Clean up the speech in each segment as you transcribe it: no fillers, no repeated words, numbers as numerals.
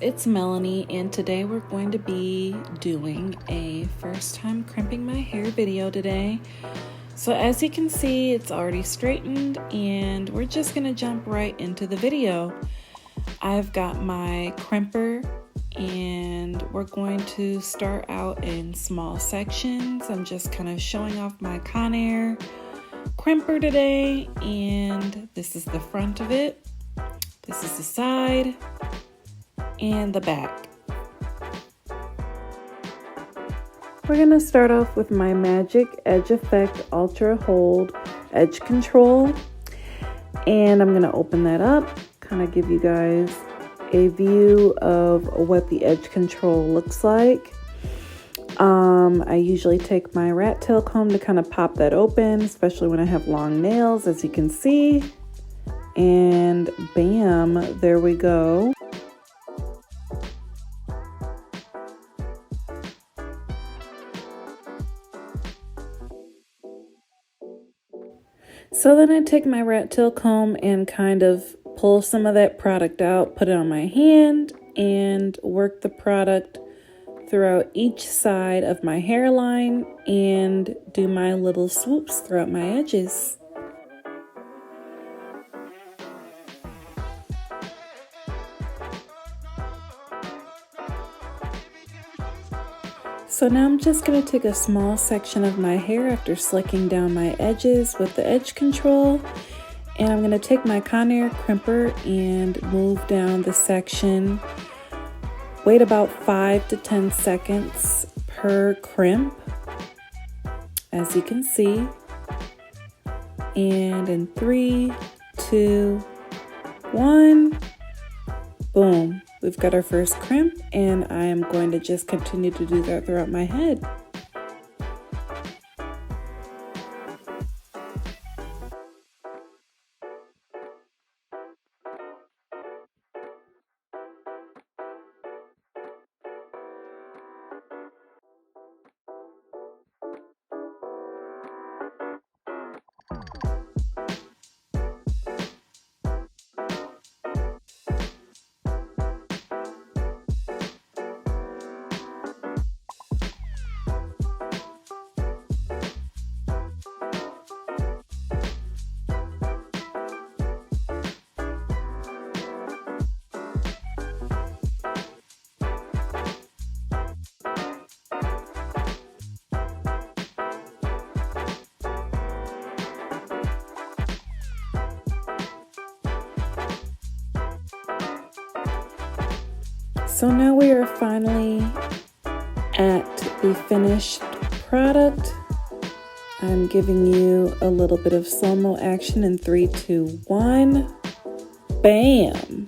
it's Melanie, and today we're going to be doing a first time crimping my hair video today. So as you can see, it's already straightened and we're just gonna jump right into the video. I've got my crimper and we're going to start out in small sections. I'm just kind of showing off my Conair crimper today, and this is the front of it. This is the side and the back. We're going to start off with my Magic Edge Effect Ultra Hold Edge Control, and I'm going to open that up, kind of give you guys a view of what the edge control looks like. I usually take my rat tail comb to kind of pop that open, especially when I have long nails, as you can see. And bam, there we go. So then I take my rat tail comb and kind of pull some of that product out, put it on my hand, and work the product throughout each side of my hairline and do my little swoops throughout my edges. So now I'm just going to take a small section of my hair after slicking down my edges with the edge control, and I'm going to take my Conair crimper and move down the section. Wait about 5 to 10 seconds per crimp, as you can see. And in 3, 2, 1, boom. We've got our first crimp, and I am going to just continue to do that throughout my head. So now we are finally at the finished product. I'm giving you a little bit of slow-mo action in 3, 2, 1. Bam!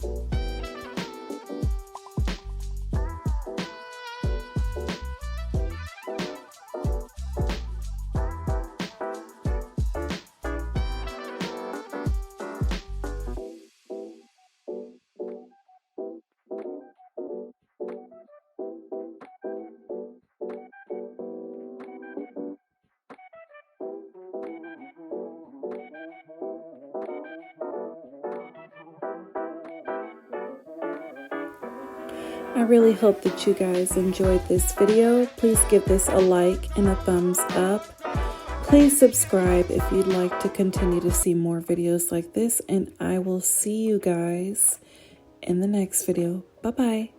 I really hope that you guys enjoyed this video. Please give this a like and a thumbs up. Please subscribe if you'd like to continue to see more videos like this, and I will see you guys in the next video. Bye-bye.